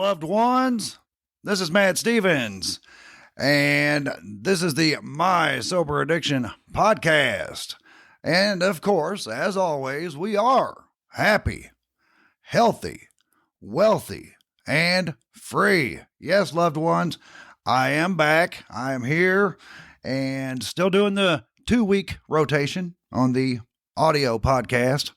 loved ones. This is Matt Stevens, and this is the My Sober Addiction podcast. And of course, as always, we are happy, healthy, wealthy, and free. Yes, loved ones, I am back. I am here and still doing the 2-week rotation on the audio podcast.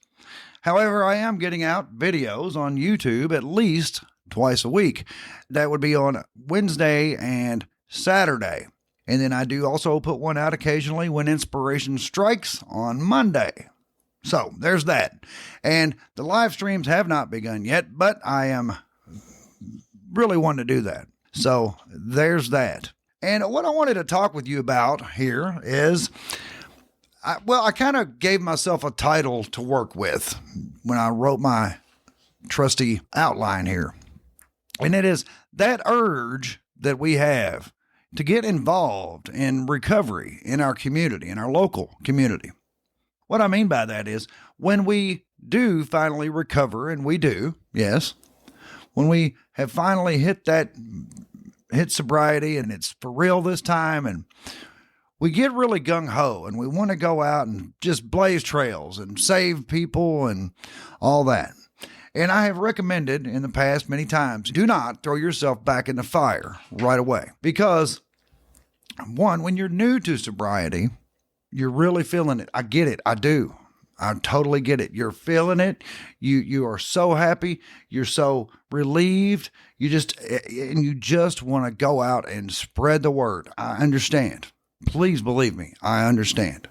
However, I am getting out videos on YouTube at least twice a week. That would be on Wednesday and Saturday. And then I do also put one out occasionally when inspiration strikes on Monday. So there's that. And the live streams have not begun yet, but I am really wanting to do that. So there's that. And what I wanted to talk with you about here is, I kind of gave myself a title to work with when I wrote my trusty outline here. And it is that urge that we have to get involved in recovery in our community, in our local community. What I mean by that is when we do finally recover, and we do, yes, when we have finally hit sobriety and it's for real this time, and we get really gung-ho and we want to go out and just blaze trails and save people and all that. And I have recommended in the past many times, do not throw yourself back in the fire right away. Because, one, when you're new to sobriety, you're really feeling it. I get it. I do. I totally get it. You're feeling it. You are so happy. You're so relieved. You just want to go out and spread the word. I understand. Please believe me, I understand.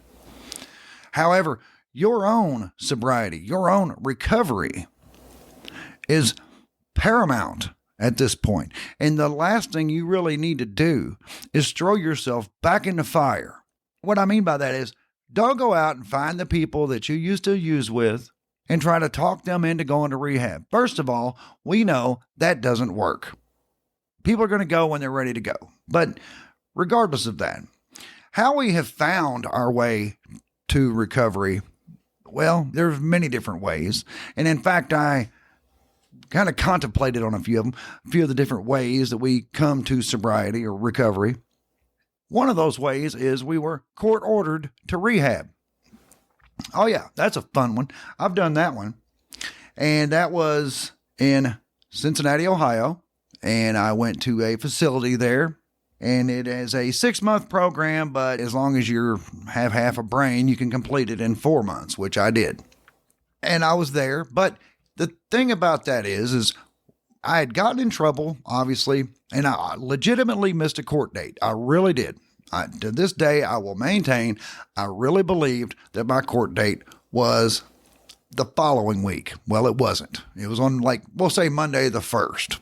However, your own sobriety, your own recovery is paramount at this point. And the last thing you really need to do is throw yourself back in the fire. What I mean by that is, don't go out and find the people that you used to use with and try to talk them into going to rehab. First of all, we know that doesn't work. People are going to go when they're ready to go. But regardless of that, how we have found our way to recovery, well, there's many different ways. And in fact, I kind of contemplated on a few of the different ways that we come to sobriety or recovery. One of those ways is we were court ordered to rehab. Oh yeah, that's a fun one. I've done that one. And that was in Cincinnati, Ohio. And I went to a facility there. And it is a 6-month program, but as long as you have half a brain, you can complete it in 4 months, which I did. And I was there. But the thing about that is I had gotten in trouble, obviously, and I legitimately missed a court date. I really did. To this day, I will maintain, I really believed that my court date was the following week. Well, it wasn't. It was on, we'll say Monday the 1st,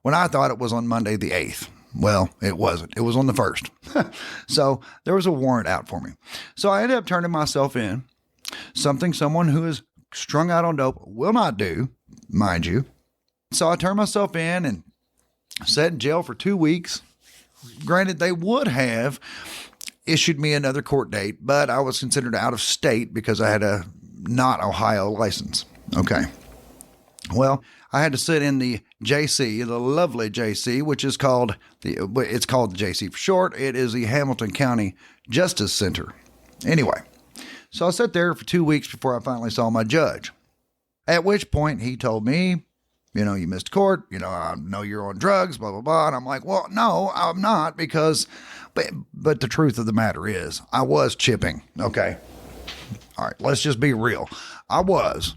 when I thought it was on Monday the 8th. Well, it wasn't. It was on the 1st. So there was a warrant out for me. So I ended up turning myself in, something someone who is strung out on dope will not do, mind you. So I turned myself in and sat in jail for 2 weeks. Granted, they would have issued me another court date, but I was considered out of state because I had a not Ohio license. Okay. Well, I had to sit in the JC, the lovely JC, which is it's called the JC for short. It is the Hamilton County Justice Center. Anyway, so I sat there for 2 weeks before I finally saw my judge, at which point he told me, you missed court, I know you're on drugs, blah, blah, blah. And I'm like, well, no, I'm not but the truth of the matter is I was chipping. Okay. All right. Let's just be real. I was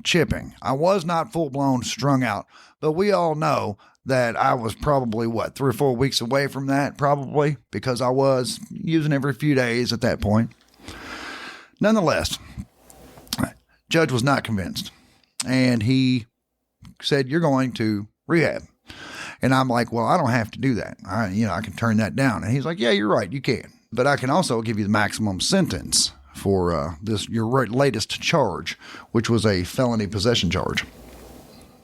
chipping. I was not full-blown strung out, but we all know that I was probably 3 or 4 weeks away from that, probably, because I was using every few days at that point. Nonetheless, judge was not convinced, and he said, you're going to rehab. And I'm like, well, I don't have to do that. I can turn that down. And he's like, yeah, you're right. You can, but I can also give you the maximum sentence for your latest charge, which was a felony possession charge.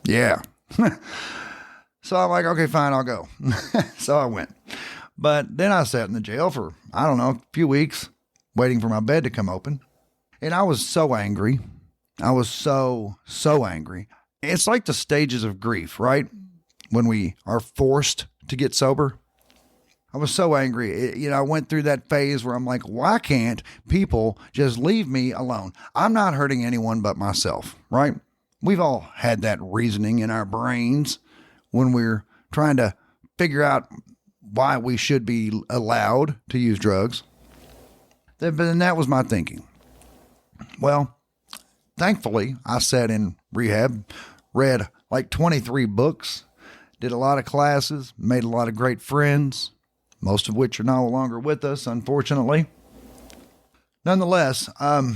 Yeah. So I'm like, okay, fine, I'll go. So I went. But then I sat in the jail for, a few weeks, waiting for my bed to come open. And I was so angry. I was so angry. It's like the stages of grief, right? when we are forced to get sober. I was so angry. I went through that phase where I'm like, why can't people just leave me alone? I'm not hurting anyone but myself, right? We've all had that reasoning in our brains when we're trying to figure out why we should be allowed to use drugs. But then that was my thinking. Well, thankfully, I sat in rehab, read like 23 books, did a lot of classes, made a lot of great friends, most of which are no longer with us, unfortunately. Nonetheless, I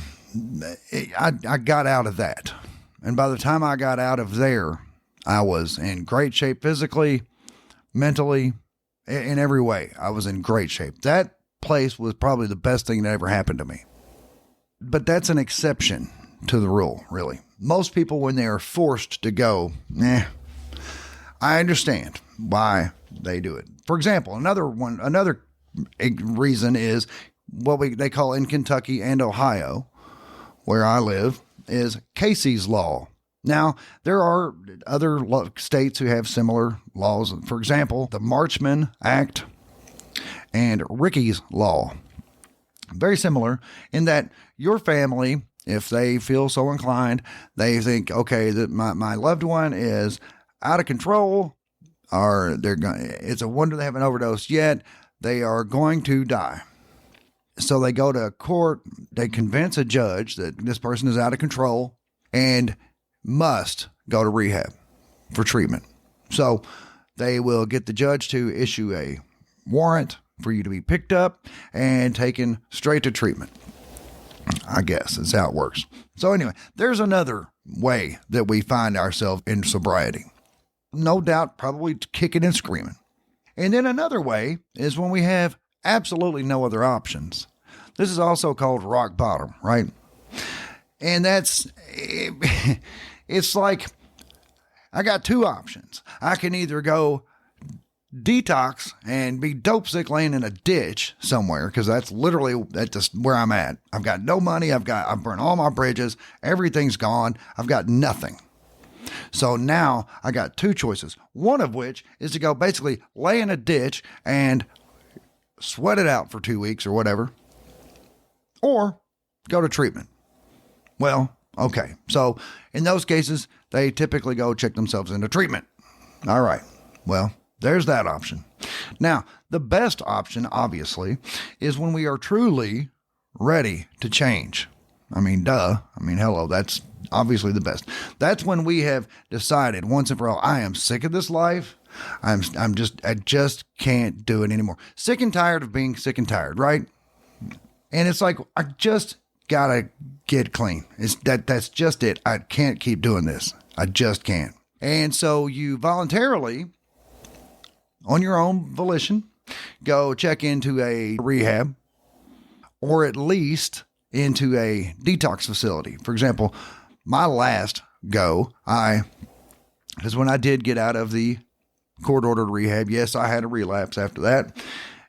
got out of that. And by the time I got out of there, I was in great shape physically, mentally, in every way. I was in great shape. That place was probably the best thing that ever happened to me. But that's an exception to the rule, really. Most people, when they are forced to go, I understand why they do it. For example, another reason is what they call in Kentucky and Ohio, where I live, is Casey's Law. Now, there are other states who have similar laws. For example, the Marchman Act and Ricky's Law. Very similar in that your family, if they feel so inclined, they think, okay, that my loved one is out of control, or it's a wonder they haven't overdosed yet, they are going to die. So they go to court, they convince a judge that this person is out of control and must go to rehab for treatment. So they will get the judge to issue a warrant for you to be picked up and taken straight to treatment. I guess that's how it works. So anyway, there's another way that we find ourselves in sobriety. No doubt, probably kicking and screaming. And then another way is when we have absolutely no other options. This is also called rock bottom, right? And it's like, I got two options. I can either go detox and be dope sick laying in a ditch somewhere, because that's just where I'm at. I've got no money. I've burned all my bridges. Everything's gone. I've got nothing. So now I got two choices. One of which is to go basically lay in a ditch and sweat it out for 2 weeks or whatever, or go to treatment. Well, okay. So in those cases, they typically go check themselves into treatment. All right. Well, there's that option. Now, the best option, obviously, is when we are truly ready to change. Hello, that's obviously the best. That's when we have decided once and for all, I am sick of this life. I just can't do it anymore. Sick and tired of being sick and tired, right? And it's like, I just gotta get clean. That's just it. I can't keep doing this. I just can't. And so you voluntarily, on your own volition, go check into a rehab, or at least into a detox facility. For example, my last go, because when I did get out of the court-ordered rehab, yes, I had a relapse after that.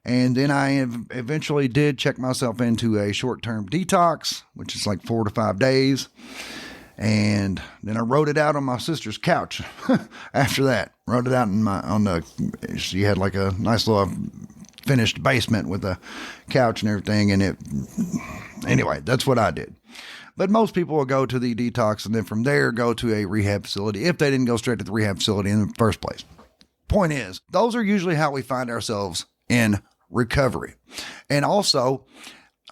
And then I eventually did check myself into a short-term detox, which is like 4 to 5 days. And then I wrote it out on my sister's couch after that. Wrote it out she had like a nice little finished basement with a couch and everything. And anyway, that's what I did. But most people will go to the detox and then from there go to a rehab facility if they didn't go straight to the rehab facility in the first place. Point is, those are usually how we find ourselves in recovery. And also,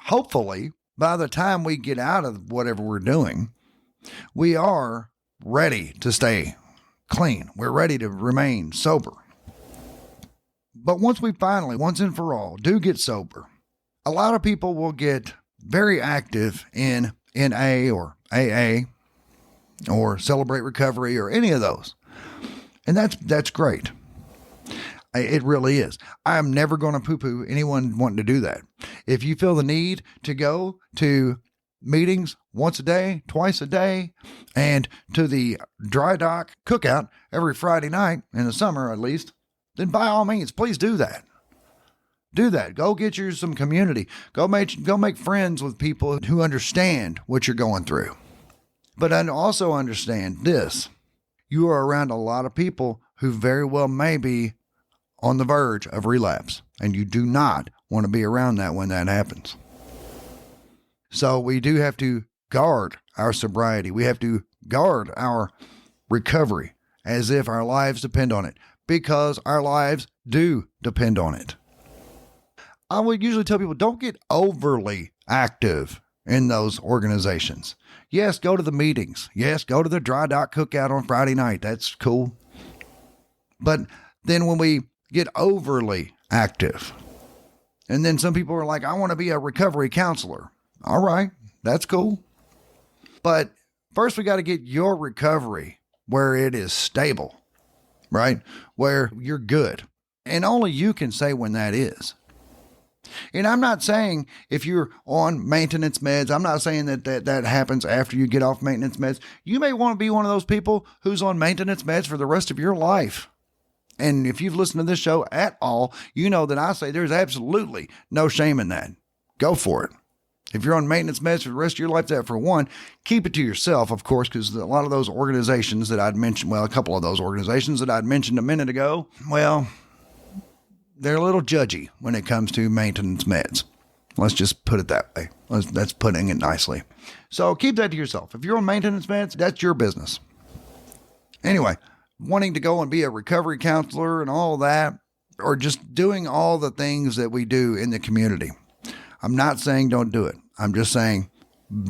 hopefully, by the time we get out of whatever we're doing, we are ready to stay clean. We're ready to remain sober. But once we finally, once and for all, do get sober, a lot of people will get very active in NA or AA or Celebrate Recovery or any of those. And that's great. It really is. I am never going to poo-poo anyone wanting to do that. If you feel the need to go to meetings once a day, twice a day, and to the dry dock cookout every Friday night, in the summer at least, then by all means, please do that. Do that. Go get you some community. Go make friends with people who understand what you're going through. But I also understand this. You are around a lot of people who very well may be on the verge of relapse, and you do not want to be around that when that happens. So we do have to guard our sobriety. We have to guard our recovery as if our lives depend on it, because our lives do depend on it. I would usually tell people, don't get overly active in those organizations. Yes, go to the meetings. Yes, go to the dry dock cookout on Friday night. That's cool. But then when we get overly active, and then some people are like, I want to be a recovery counselor. All right, that's cool. But first we got to get your recovery where it is stable, right? Where you're good. And only you can say when that is. And I'm not saying if you're on maintenance meds, I'm not saying that happens after you get off maintenance meds. You may want to be one of those people who's on maintenance meds for the rest of your life. And if you've listened to this show at all, you know that I say there's absolutely no shame in that. Go for it. If you're on maintenance meds for the rest of your life, that for one, keep it to yourself, of course, because a lot of those organizations that I'd mentioned, well, a couple of those organizations that I'd mentioned a minute ago, well, they're a little judgy when it comes to maintenance meds. Let's just put it that way. That's putting it nicely. So keep that to yourself. If you're on maintenance meds, that's your business. Anyway, wanting to go and be a recovery counselor and all that, or just doing all the things that we do in the community. I'm not saying don't do it. I'm just saying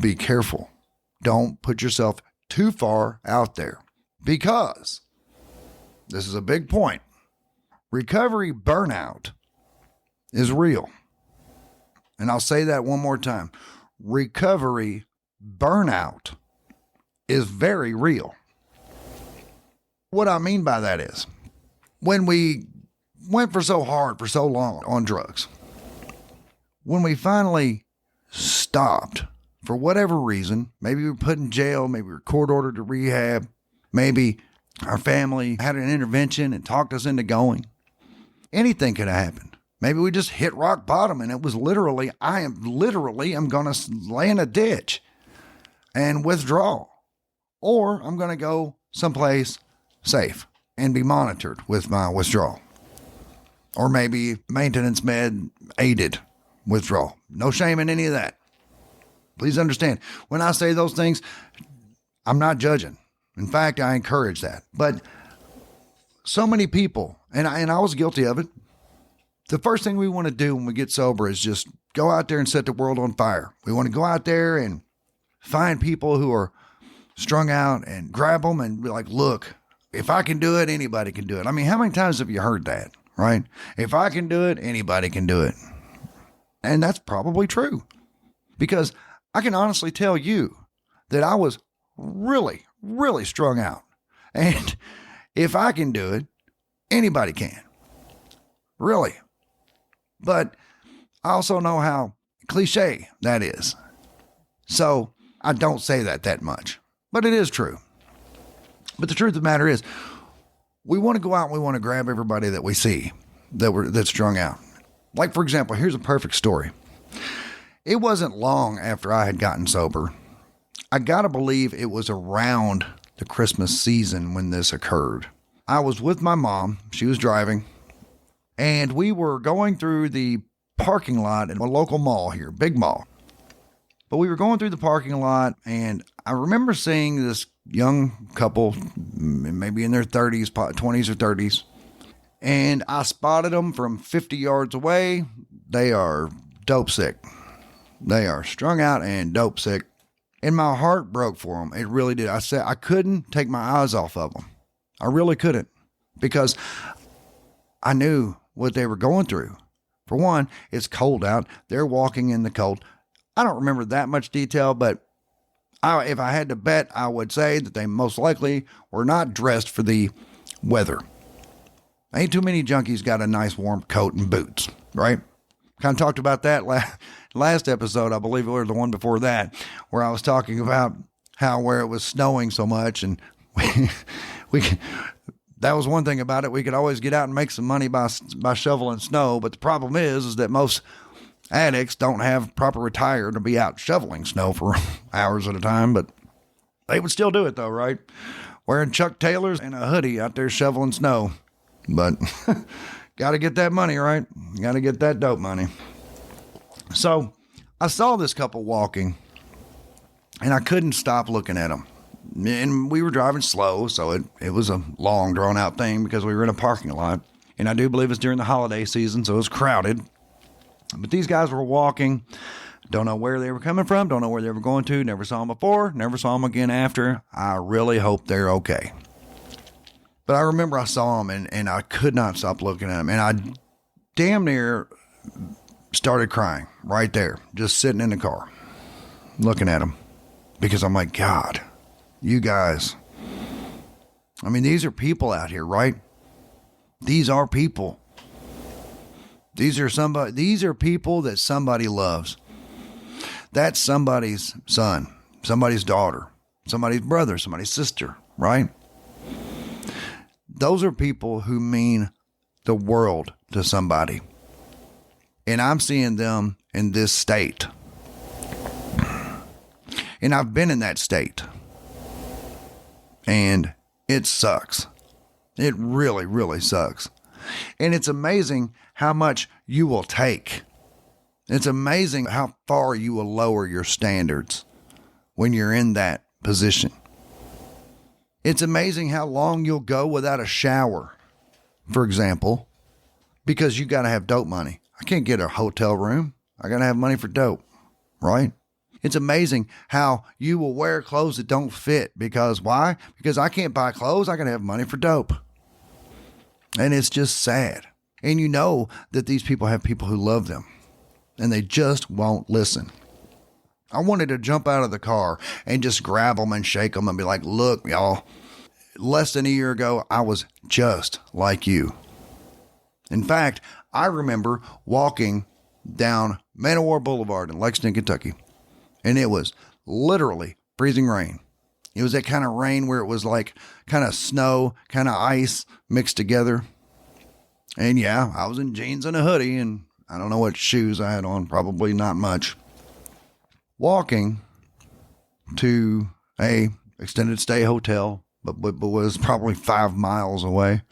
be careful. Don't put yourself too far out there, because this is a big point. Recovery burnout is real. And I'll say that one more time. Recovery burnout is very real. What I mean by that is, when we went for so hard for so long on drugs, when we finally stopped for whatever reason, maybe we were put in jail, maybe we were court ordered to rehab, maybe our family had an intervention and talked us into going. Anything could have happened. Maybe we just hit rock bottom and it was literally, I'm going to lay in a ditch and withdraw. Or I'm going to go someplace safe and be monitored with my withdrawal. Or maybe maintenance med aided withdrawal. No shame in any of that. Please understand, when I say those things, I'm not judging. In fact, I encourage that. But so many people, and I was guilty of it. The first thing we want to do when we get sober is just go out there and set the world on fire. We want to go out there and find people who are strung out and grab them and be like, look, if I can do it, anybody can do it. I mean, how many times have you heard that, right? If I can do it, anybody can do it. And that's probably true, because I can honestly tell you that I was really, really strung out. And if I can do it, anybody can. Really. But I also know how cliche that is. So I don't say that much, but it is true. But the truth of the matter is, we want to go out and we want to grab everybody that we see that's strung out. Like, for example, here's a perfect story. It wasn't long after I had gotten sober. I got to believe it was around the Christmas season when this occurred. I was with my mom. She was driving. And we were going through the parking lot at a local mall here, big mall. But we were going through the parking lot, and I remember seeing this young couple, maybe in their 30s, 20s or 30s. And I spotted them from 50 yards away. They are dope sick. They are strung out and dope sick. And my heart broke for them. It really did. I said I couldn't take my eyes off of them. I really couldn't, because I knew what they were going through. For one, it's cold out. They're walking in the cold. I don't remember that much detail, but if I had to bet, I would say that they most likely were not dressed for the weather. Ain't too many junkies got a nice warm coat and boots, right? Kind of talked about that last episode, I believe it was the one before that, where I was talking about how where it was snowing so much, and we that was one thing about it. We could always get out and make some money by shoveling snow, but the problem is that most addicts don't have proper attire to be out shoveling snow for hours at a time, but they would still do it though, right? wearing Chuck Taylors and a hoodie out there shoveling snow. But got to get that money, right? Got to get that dope money. So I saw this couple walking, and I couldn't stop looking at them. And we were driving slow, so it was a long, drawn-out thing because we were in a parking lot. And I do believe it's during the holiday season, so it was crowded. But these guys were walking. Don't know where they were coming from. Don't know where they were going to. Never saw them before. Never saw them again after. I really hope they're okay. But I remember I saw them, and I could not stop looking at them. And I damn near started crying right there, just sitting in the car, looking at them. Because I'm like, God, you guys. I mean, these are people out here, right? These are people. These are people that somebody loves. That's somebody's son, somebody's daughter, somebody's brother, somebody's sister, right? Those are people who mean the world to somebody. And I'm seeing them in this state. And I've been in that state. And it sucks. It really, really sucks. And it's amazing how much you will take. It's amazing how far you will lower your standards when you're in that position. It's amazing how long you'll go without a shower, for example, because you got to have dope money. I can't get a hotel room. I got to have money for dope, right? It's amazing how you will wear clothes that don't fit because why? Because I can't buy clothes. I got to have money for dope. And it's just sad. And you know that these people have people who love them and they just won't listen. I wanted to jump out of the car and just grab them and shake them and be like, look, y'all, less than a year ago, I was just like you. In fact, I remember walking down Man o' War Boulevard in Lexington, Kentucky, and it was literally freezing rain. It was that kind of rain where it was like kind of snow, kind of ice mixed together. And yeah, I was in jeans and a hoodie, and I don't know what shoes I had on, probably not much. Walking to a extended stay hotel, but was probably 5 miles away.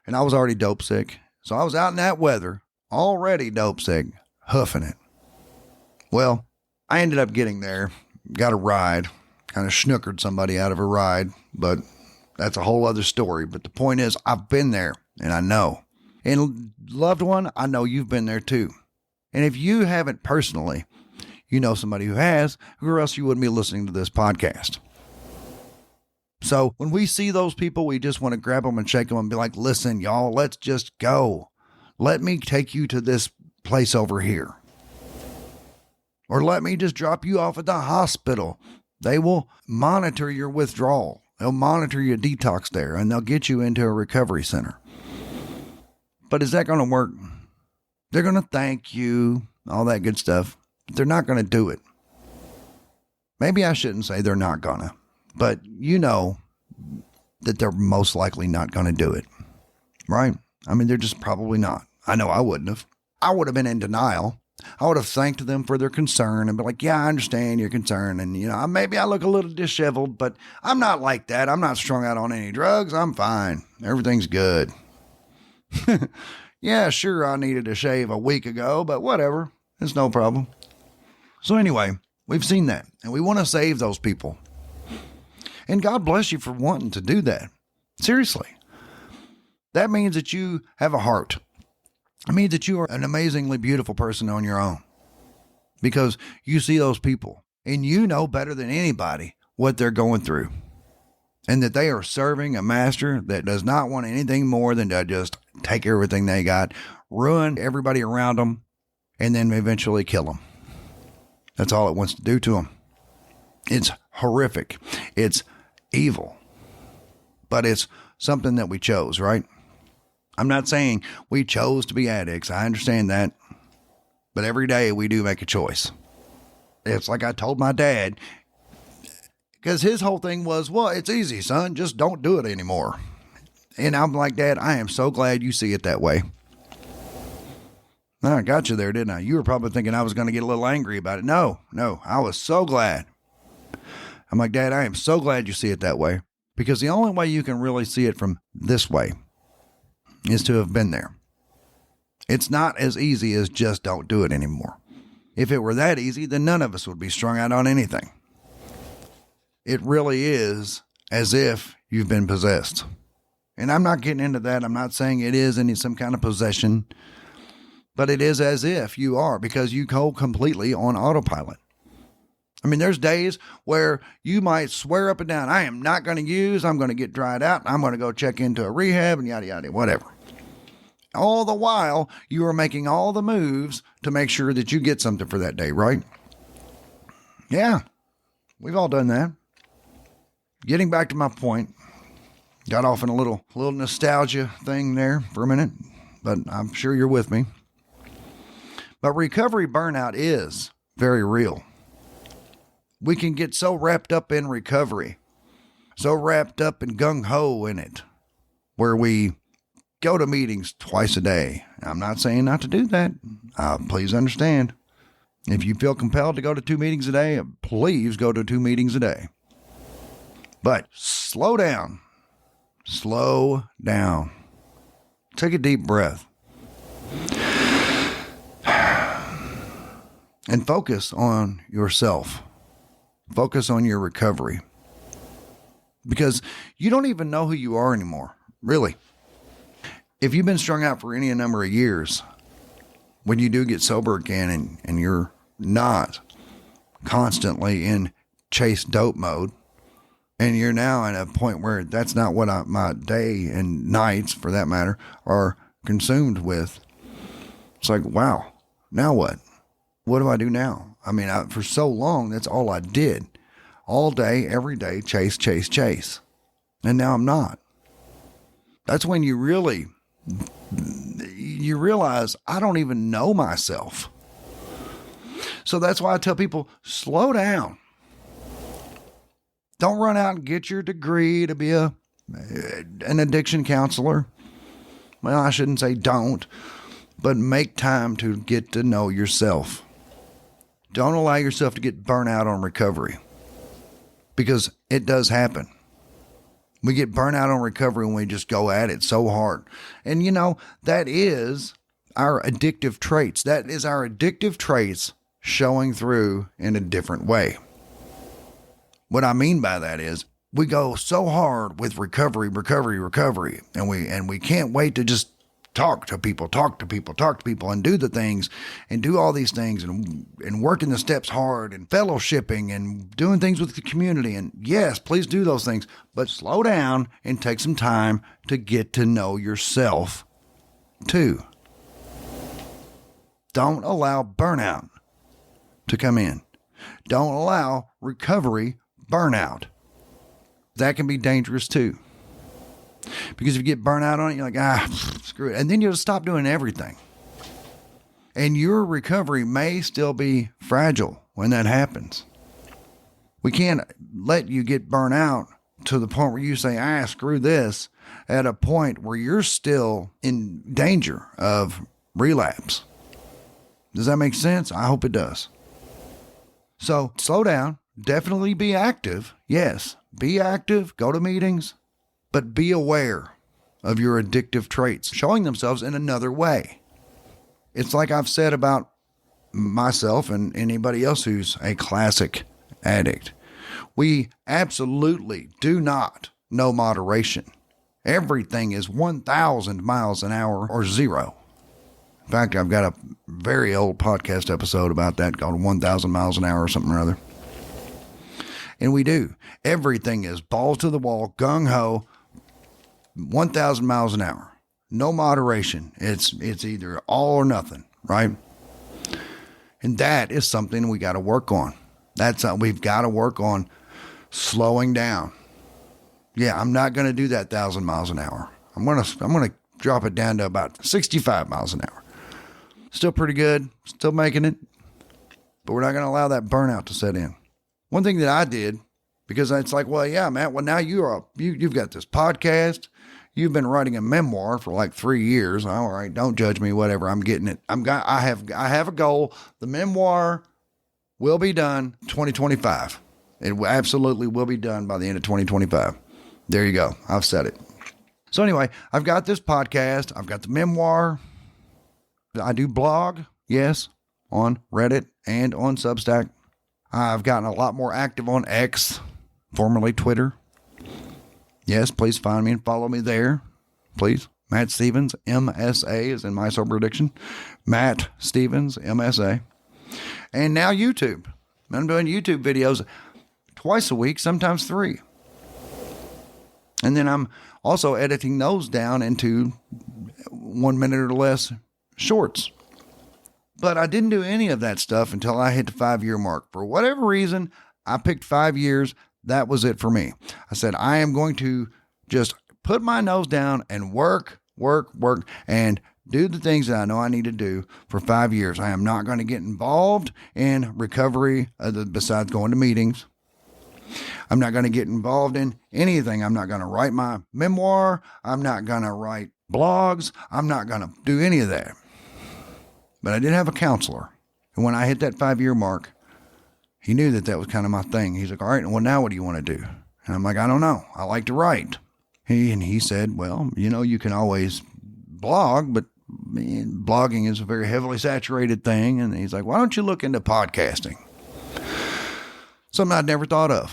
And I was already dope sick. So I was out in that weather, already dope sick, hoofing it. Well, I ended up getting there, got a ride, kind of schnookered somebody out of a ride, but that's a whole other story. But the point is, I've been there and I know. And loved one, I know you've been there too. And if you haven't personally, you know somebody who has, or else you wouldn't be listening to this podcast. So when we see those people, we just want to grab them and shake them and be like, listen, y'all, let's just go. Let me take you to this place over here. Or let me just drop you off at the hospital. They will monitor your withdrawal. They'll monitor your detox there, and they'll get you into a recovery center. But is that going to work? They're going to thank you, all that good stuff. But they're not going to do it. Maybe I shouldn't say they're not going to, but you know that they're most likely not going to do it, right? I mean, they're just probably not. I know I wouldn't have. I would have been in denial. I would have thanked them for their concern and be like, yeah, I understand your concern. And, you know, maybe I look a little disheveled, but I'm not like that. I'm not strung out on any drugs. I'm fine. Everything's good. Yeah, sure, I needed a shave a week ago, but whatever. It's no problem. So anyway, we've seen that, and we want to save those people. And God bless you for wanting to do that. Seriously. That means that you have a heart. It means that you are an amazingly beautiful person on your own. Because you see those people, and you know better than anybody what they're going through. And that they are serving a master that does not want anything more than to just take everything they got, ruin everybody around them, and then eventually kill them. That's all it wants to do to them. It's horrific. It's evil. But it's something that we chose, right? I'm not saying we chose to be addicts. I understand that. But every day we do make a choice. It's like I told my dad, because his whole thing was, well, it's easy, son. Just don't do it anymore. And I'm like, Dad, I am so glad you see it that way. I got you there, didn't I? You were probably thinking I was going to get a little angry about it. No, I was so glad. I'm like, Dad, I am so glad you see it that way. Because the only way you can really see it from this way is to have been there. It's not as easy as just don't do it anymore. If it were that easy, then none of us would be strung out on anything. It really is as if you've been possessed. And I'm not getting into that. I'm not saying it is any some kind of possession, but it is as if you are, because you go completely on autopilot. I mean, there's days where you might swear up and down, I am not going to use, I'm going to get dried out, I'm going to go check into a rehab and yada, yada, whatever. All the while, you are making all the moves to make sure that you get something for that day, right? Yeah, we've all done that. Getting back to my point, got off in a little nostalgia thing there for a minute, but I'm sure you're with me. But recovery burnout is very real. We can get so wrapped up in recovery, so wrapped up and gung-ho in it, where we go to meetings twice a day. I'm not saying not to do that. Please understand. If you feel compelled to go to 2 meetings a day, please go to 2 meetings a day. But slow down. Slow down. Take a deep breath. And focus on yourself. Focus on your recovery. Because you don't even know who you are anymore, really. If you've been strung out for any number of years, when you do get sober again and you're not constantly in chase dope mode, and you're now at a point where that's not what my day and nights, for that matter, are consumed with, it's like, wow, now what? What do I do now? I mean, for so long, that's all I did. All day, every day, chase, chase, chase. And now I'm not. That's when you realize I don't even know myself. So that's why I tell people, slow down. Don't run out and get your degree to be an addiction counselor. Well, I shouldn't say don't, but make time to get to know yourself. Don't allow yourself to get burnt out on recovery, because it does happen. We get burnt out on recovery when we just go at it so hard. And that is our addictive traits. That is our addictive traits showing through in a different way. What I mean by that is we go so hard with recovery, and we can't wait to just talk to people, and do the things and do all these things and working the steps hard and fellowshipping and doing things with the community. And yes, please do those things, but slow down and take some time to get to know yourself too. Don't allow burnout to come in. Don't allow recovery burnout. That can be dangerous too. Because if you get burnt out on it, you're like, screw it. And then you'll stop doing everything. And your recovery may still be fragile when that happens. We can't let you get burnt out to the point where you say, screw this, at a point where you're still in danger of relapse. Does that make sense? I hope it does. So slow down. Definitely be active. Yes, be active. Go to meetings. But be aware of your addictive traits showing themselves in another way. It's like I've said about myself and anybody else who's a classic addict. We absolutely do not know moderation. Everything is 1,000 miles an hour or zero. In fact, I've got a very old podcast episode about that called 1,000 miles an hour or something or other. And we do. Everything is balls to the wall, gung-ho, 1,000 miles an hour. No moderation. It's either all or nothing, right? And that is something we got to work on. We've got to work on slowing down. Yeah, I'm not going to do that 1,000 miles an hour. I'm going to drop it down to about 65 miles an hour. Still pretty good. Still making it. But we're not going to allow that burnout to set in. One thing that I did, because it's like, well, yeah, Matt, well, now you've got this podcast. You've been writing a memoir for like 3 years. All right, don't judge me, whatever. I'm getting it. I have a goal. The memoir will be done 2025. It absolutely will be done by the end of 2025. There you go. I've said it. So anyway, I've got this podcast. I've got the memoir. I do blog, yes, on Reddit and on Substack. I've gotten a lot more active on X, formerly Twitter. Yes, please find me and follow me there, please. Matt Stevens, MSA, is in My Sober Addiction. Matt Stevens, MSA. And now YouTube. I'm doing YouTube videos twice a week, sometimes 3. And then I'm also editing those down into 1 minute or less shorts. But I didn't do any of that stuff until I hit the 5-year mark. For whatever reason, I picked 5 years. That was it for me. I said, I am going to just put my nose down and work, and do the things that I know I need to do for 5 years. I am not going to get involved in recovery besides going to meetings. I'm not going to get involved in anything. I'm not going to write my memoir. I'm not going to write blogs. I'm not going to do any of that. But I did have a counselor. And when I hit that 5-year mark, he knew that was kind of my thing. He's like, all right, well, now what do you want to do? And I'm like, I don't know. I like to write. He said, well, you can always blog, but blogging is a very heavily saturated thing. And he's like, why don't you look into podcasting? Something I'd never thought of.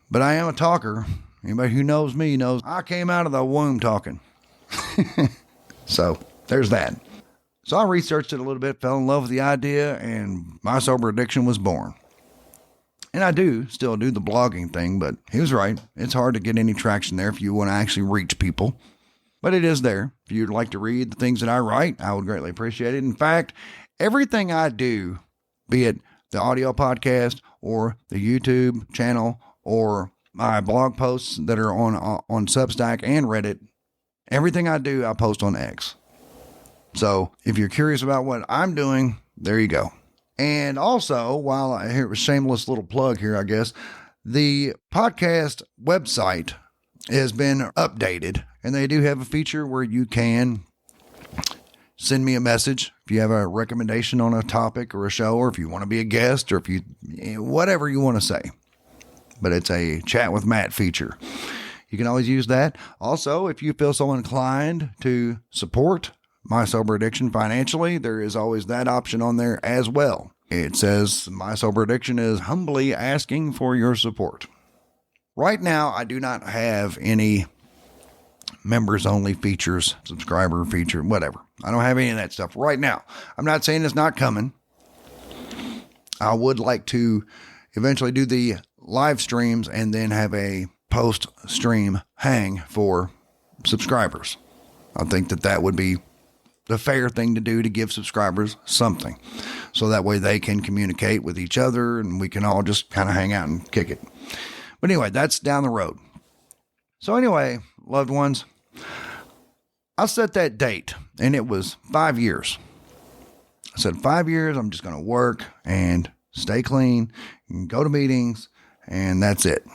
But I am a talker. Anybody who knows me knows I came out of the womb talking. So there's that. So I researched it a little bit, fell in love with the idea, and My Sober Addiction was born. And I still do the blogging thing, but he was right. It's hard to get any traction there if you want to actually reach people. But it is there. If you'd like to read the things that I write, I would greatly appreciate it. In fact, everything I do, be it the audio podcast or the YouTube channel or my blog posts that are on Substack and Reddit, everything I do, I post on X. So if you're curious about what I'm doing, there you go. And also, while I hear a shameless little plug here, I guess, the podcast website has been updated, and they do have a feature where you can send me a message if you have a recommendation on a topic or a show, or if you want to be a guest, or whatever you want to say. But it's a chat with Matt feature. You can always use that. Also, if you feel so inclined to support My Sober Addiction financially, there is always that option on there as well. It says My Sober Addiction is humbly asking for your support. Right now, I do not have any members only features, subscriber feature, whatever. I don't have any of that stuff right now. I'm not saying it's not coming. I would like to eventually do the live streams and then have a post stream hang for subscribers. I think that would be the fair thing to do to give subscribers something. So that way they can communicate with each other and we can all just kind of hang out and kick it. But anyway, that's down the road. So anyway, loved ones, I set that date and it was 5 years. I said 5 years, I'm just going to work and stay clean and go to meetings and that's it.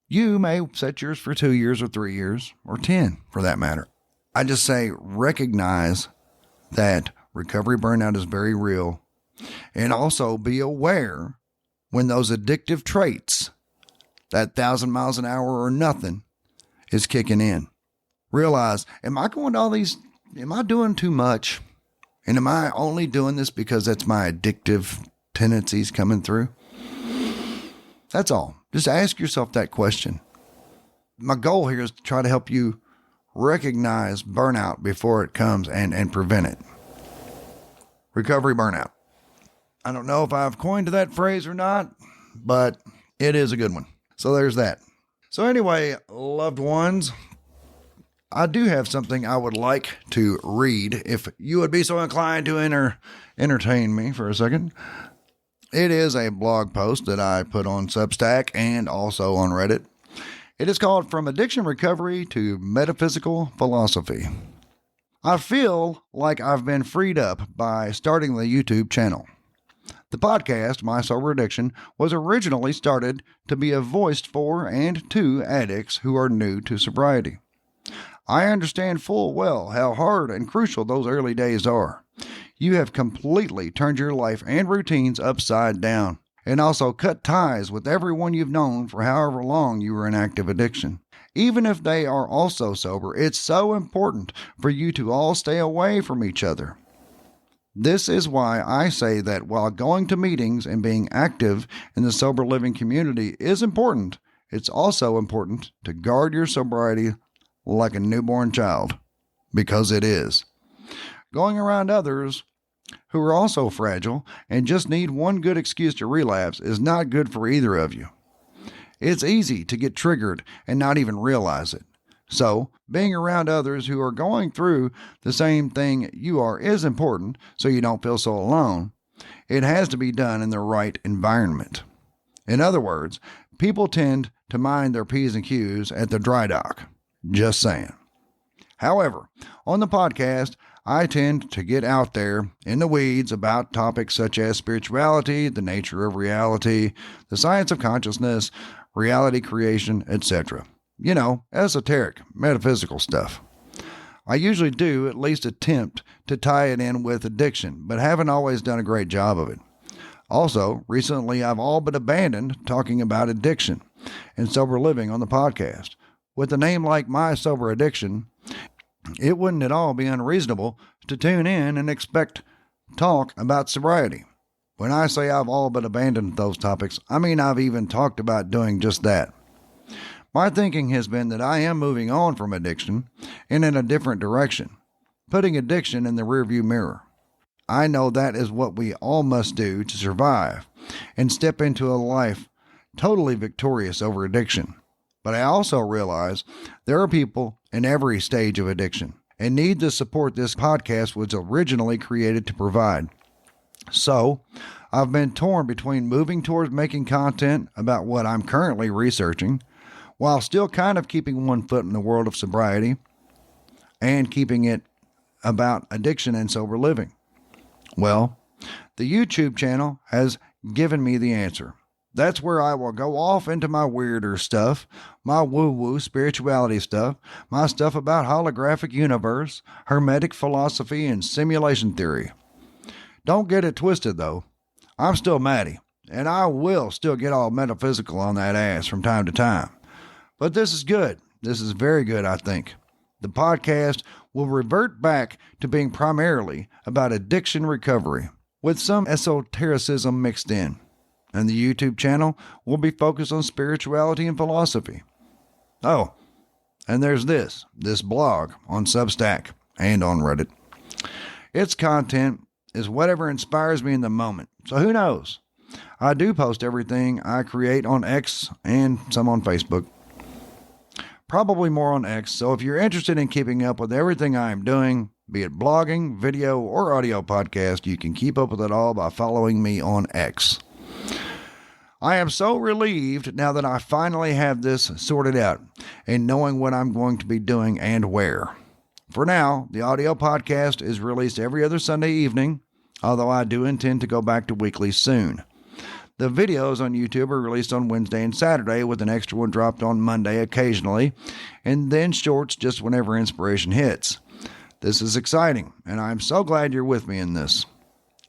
You may set yours for 2 years or 3 years or 10 for that matter. I just say recognize that recovery burnout is very real, and also be aware when those addictive traits, that 1,000 miles an hour or nothing, is kicking in. Realize, am I going to all these, am I doing too much? And am I only doing this because that's my addictive tendencies coming through? That's all. Just ask yourself that question. My goal here is to try to help you recognize burnout before it comes and prevent it. Recovery burnout. I don't know if I've coined that phrase or not, but it is a good one. So there's that. So anyway, loved ones, I do have something I would like to read if you would be so inclined to entertain me for a second. It is a blog post that I put on Substack and also on Reddit. It is called From Addiction Recovery to Metaphysical Philosophy. I feel like I've been freed up by starting the YouTube channel. The podcast, My Sober Addiction, was originally started to be a voice for and to addicts who are new to sobriety. I understand full well how hard and crucial those early days are. You have completely turned your life and routines upside down, and also cut ties with everyone you've known for however long you were in active addiction. Even if they are also sober, it's so important for you to all stay away from each other. This is why I say that while going to meetings and being active in the sober living community is important, it's also important to guard your sobriety like a newborn child, because it is. Going around others who are also fragile and just need one good excuse to relapse is not good for either of you. It's easy to get triggered and not even realize it. So, being around others who are going through the same thing you are is important so you don't feel so alone. It has to be done in the right environment. In other words, people tend to mind their P's and Q's at the dry dock. Just saying. However, on the podcast, I tend to get out there in the weeds about topics such as spirituality, the nature of reality, the science of consciousness, reality creation, etc. Esoteric, metaphysical stuff. I usually do at least attempt to tie it in with addiction, but haven't always done a great job of it. Also, recently I've all but abandoned talking about addiction and sober living on the podcast. With a name like My Sober Addiction, it wouldn't at all be unreasonable to tune in and expect talk about sobriety. When I say I've all but abandoned those topics, I mean I've even talked about doing just that. My thinking has been that I am moving on from addiction and in a different direction, putting addiction in the rearview mirror. I know that is what we all must do to survive and step into a life totally victorious over addiction. But I also realize there are people in every stage of addiction and need the support this podcast was originally created to provide. So, I've been torn between moving towards making content about what I'm currently researching, while still kind of keeping one foot in the world of sobriety and keeping it about addiction and sober living. Well, the YouTube channel has given me the answer. That's where I will go off into my weirder stuff, my woo-woo spirituality stuff, my stuff about holographic universe, hermetic philosophy, and simulation theory. Don't get it twisted, though. I'm still Maddie, and I will still get all metaphysical on that ass from time to time. But this is good. This is very good, I think. The podcast will revert back to being primarily about addiction recovery, with some esotericism mixed in. And the YouTube channel will be focused on spirituality and philosophy. Oh, and there's this blog on Substack and on Reddit. Its content is whatever inspires me in the moment. So who knows? I do post everything I create on X and some on Facebook. Probably more on X, so if you're interested in keeping up with everything I am doing, be it blogging, video, or audio podcast, you can keep up with it all by following me on X. I am so relieved now that I finally have this sorted out and knowing what I'm going to be doing and where. For now, the audio podcast is released every other Sunday evening, although I do intend to go back to weekly soon. The videos on YouTube are released on Wednesday and Saturday, with an extra one dropped on Monday occasionally, and then shorts just whenever inspiration hits. This is exciting, and I'm so glad you're with me in this.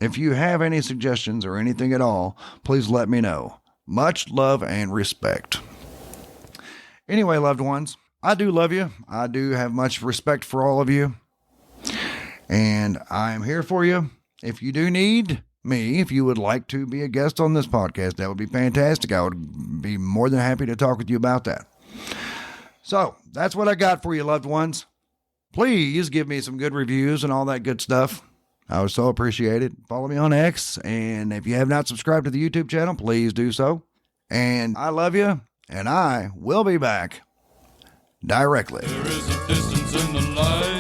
If you have any suggestions or anything at all, please let me know. Much love and respect. Anyway, loved ones, I do love you. I do have much respect for all of you, and I am here for you. If you do need me, if you would like to be a guest on this podcast, that would be fantastic. I would be more than happy to talk with you about that. So that's what I got for you, loved ones. Please give me some good reviews and all that good stuff. I would so appreciate it. Follow me on X, and if you have not subscribed to the YouTube channel, please do so. And I love you, and I will be back directly. There is a distance in the light.